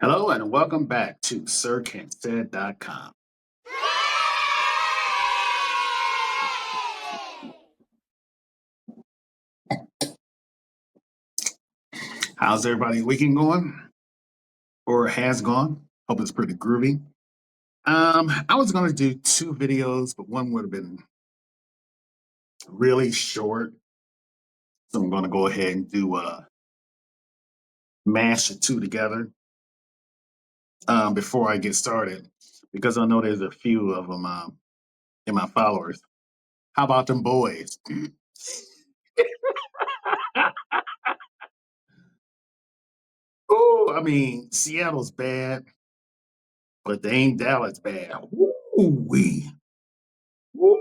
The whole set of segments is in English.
Hello and welcome back to SirKentSaid.com. How's everybody's weekend going? Or has gone? Hope it's pretty groovy. I was gonna do two videos, but one would have been really short. So I'm gonna go ahead and do mash the two together before I get started, because I know there's a few of them in my followers. How about them boys? Oh, I mean, Seattle's bad, but they ain't Dallas bad. Woo-wee. Woo!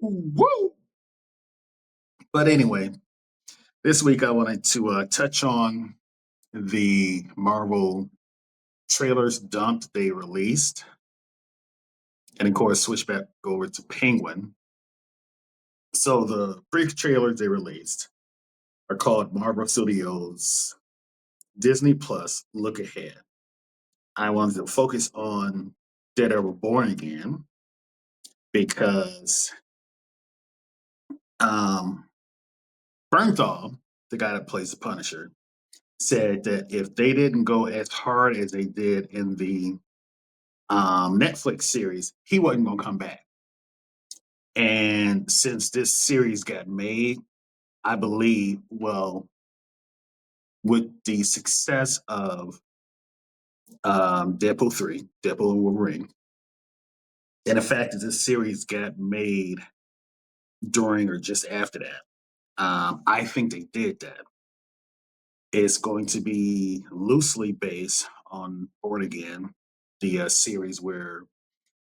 Woo! But anyway, this week I wanted to touch on the Marvel trailers dumped they released, and of course switch back over to Penguin. So the brief trailers they released are called Marvel Studios Disney Plus Look Ahead. I wanted to focus on Daredevil Born Again because um, Bernthal, the guy that plays the Punisher, said that if they didn't go as hard as they did in the Netflix series, he wasn't going to come back. And since this series got made, I believe, well, with the success of Deadpool 3, Deadpool and Wolverine, and the fact that this series got made during or just after that, I think they did that. It's going to be loosely based on Born Again, the series where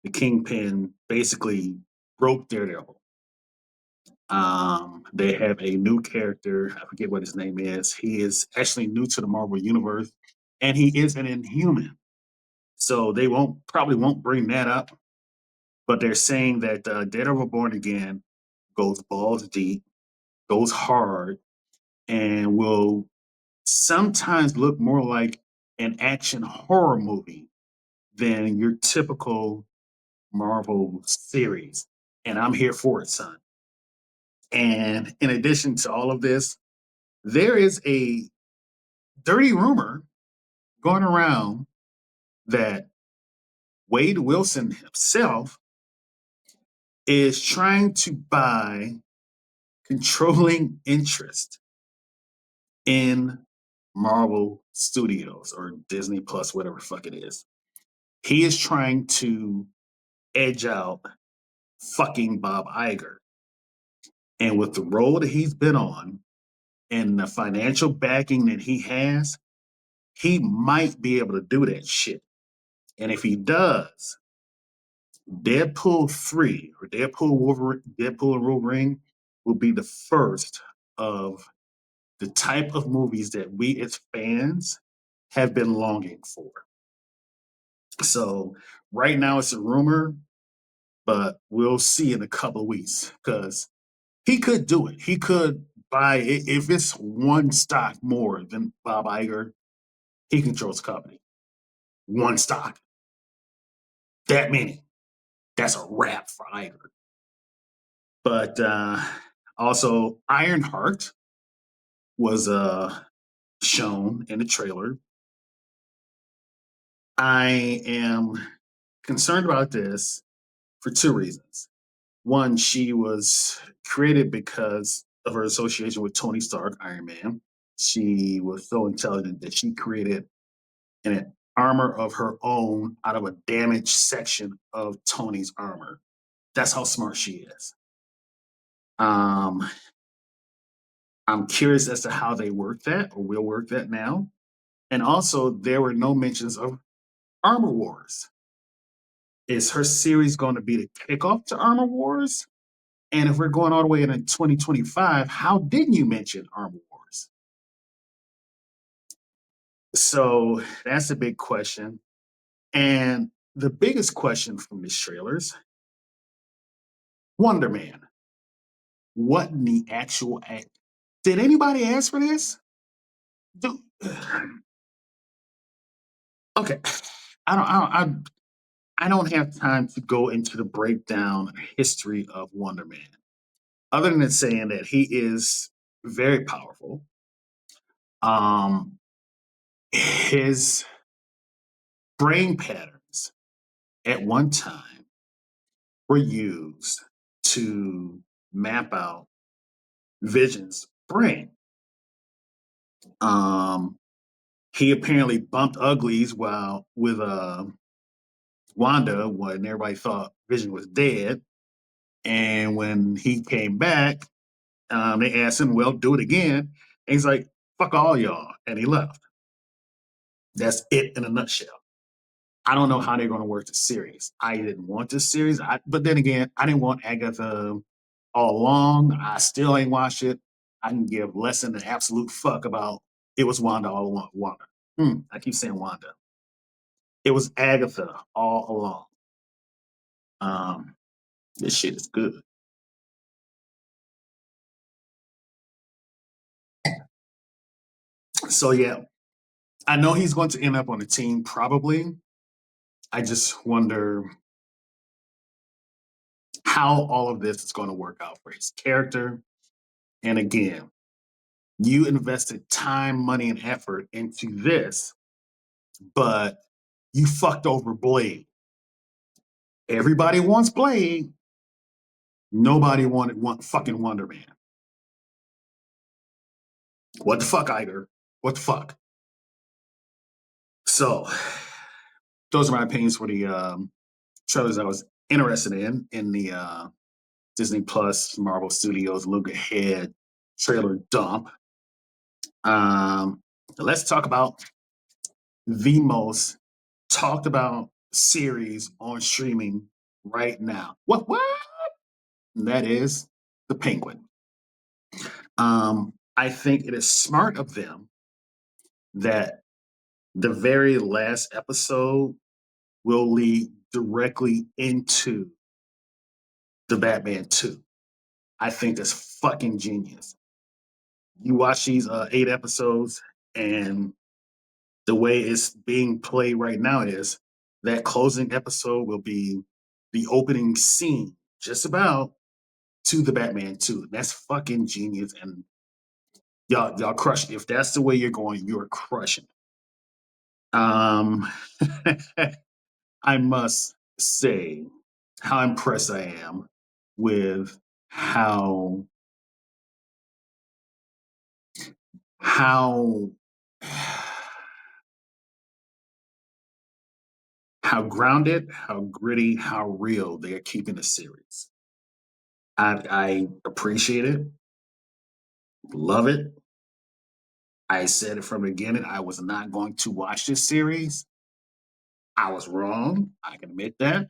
the Kingpin basically broke Daredevil. They have a new character. I forget what his name is. He is actually new to the Marvel universe, and he is an Inhuman. So they won't bring that up. But they're saying that Daredevil Born Again goes balls deep, goes hard, and will sometimes look more like an action horror movie than your typical Marvel series. And I'm here for it, son. And in addition to all of this, there is a dirty rumor going around that Wade Wilson himself is trying to buy controlling interest in Marvel Studios or Disney Plus, whatever the fuck it is. He is trying to edge out fucking Bob Iger. And with the role that he's been on and the financial backing that he has, he might be able to do that shit. And if he does, Deadpool 3 or Deadpool and Wolverine will be the first of the type of movies that we as fans have been longing for. So right now it's a rumor, but we'll see in a couple of weeks because he could do it. He could buy it. If it's one stock more than Bob Iger, he controls the company. One stock. That many. That's a wrap for Iger. But also, Ironheart was shown in the trailer. I am concerned about this for two reasons. One, she was created because of her association with Tony Stark, Iron Man. She was so intelligent that she created an armor of her own out of a damaged section of Tony's armor. That's how smart she is. Um, I'm curious as to how they work that or will work that now. And also, there were no mentions of Armor Wars. Is her series going to be the kickoff to Armor Wars? And if we're going all the way into 2025, how didn't you mention Armor Wars? So that's a big question. And the biggest question from these trailers, Wonder Man. What in the actual act? Did anybody ask for this? Okay, I don't have time to go into the breakdown history of Wonder Man, other than saying that he is very powerful. Um, his brain patterns at one time were used to map out Vision's brain. Um, he apparently bumped uglies while with Wanda when everybody thought Vision was dead. And when he came back, they asked him, "Well, do it again." And he's like, "Fuck all y'all," and he left. That's it in a nutshell. I don't know how they're going to work the series. I didn't want this series, but then again, I didn't want Agatha all along. I still ain't watched it. I can give less than an absolute fuck about it was Wanda all along. Wanda. I keep saying Wanda. It was Agatha all along. Um, this shit is good. So yeah, I know he's going to end up on the team probably. I just wonder how all of this is going to work out for his character. And again, you invested time, money, and effort into this, but you fucked over Blade. Everybody wants Blade. Nobody wanted fucking Wonder Man. What the fuck, Iger? What the fuck? So, those are my opinions for the trailers I was interested in the Disney Plus Marvel Studios look ahead trailer dump. Um, let's talk about the most talked about series on streaming right now. What? And that is The Penguin. I think it is smart of them that the very last episode will lead directly into the Batman 2. I think that's fucking genius. You watch these 8 episodes, and the way it's being played right now is that closing episode will be the opening scene, just about to the Batman 2. That's fucking genius, and y'all crush it. If that's the way you're going, you're crushing. Um, I must say how impressed I am with how how grounded, how gritty, how real they are keeping the series. I appreciate it, love it. I said it from the beginning. I was not going to watch this series. I was wrong. I can admit that.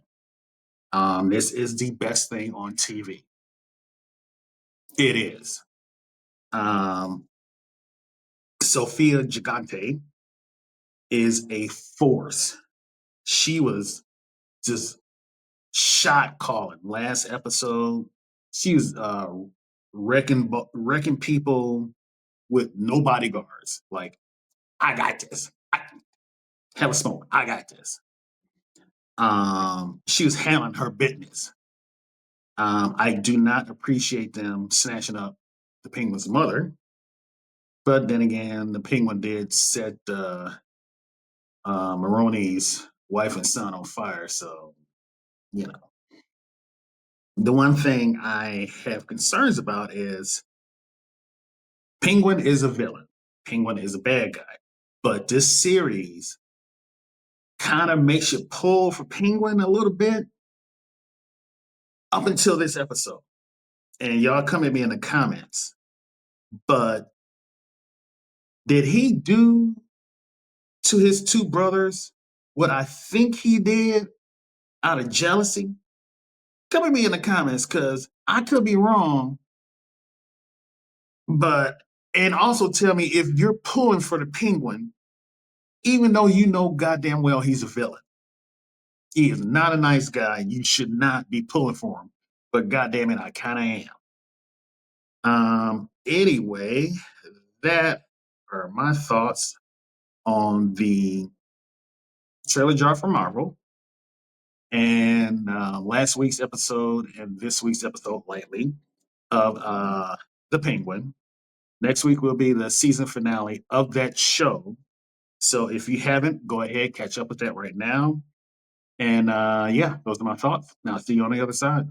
This is the best thing on TV. It is. Um, Sophia Gigante is a force. She was just shot calling last episode. She was wrecking people with no bodyguards. Like, I got this. Have a smoke. I got this. She was handling her business. I do not appreciate them snatching up the penguin's mother, but then again, the penguin did set Maroni's wife and son on fire. So, you know, the one thing I have concerns about is Penguin is a villain. Penguin is a bad guy. But this series kind of makes you pull for Penguin a little bit up until this episode. And y'all come at me in the comments. But did he do to his two brothers what I think he did out of jealousy? Come at me in the comments because I could be wrong. But, and also tell me if you're pulling for the Penguin, even though you know goddamn well he's a villain. He is not a nice guy. You should not be pulling for him. But goddamn it, I kind of am. Anyway, that are my thoughts on the trailer drop for Marvel and last week's episode and this week's episode lately of The Penguin. Next week will be the season finale of that show. So if you haven't, go ahead, catch up with that right now. And yeah, those are my thoughts. Now, see you on the other side.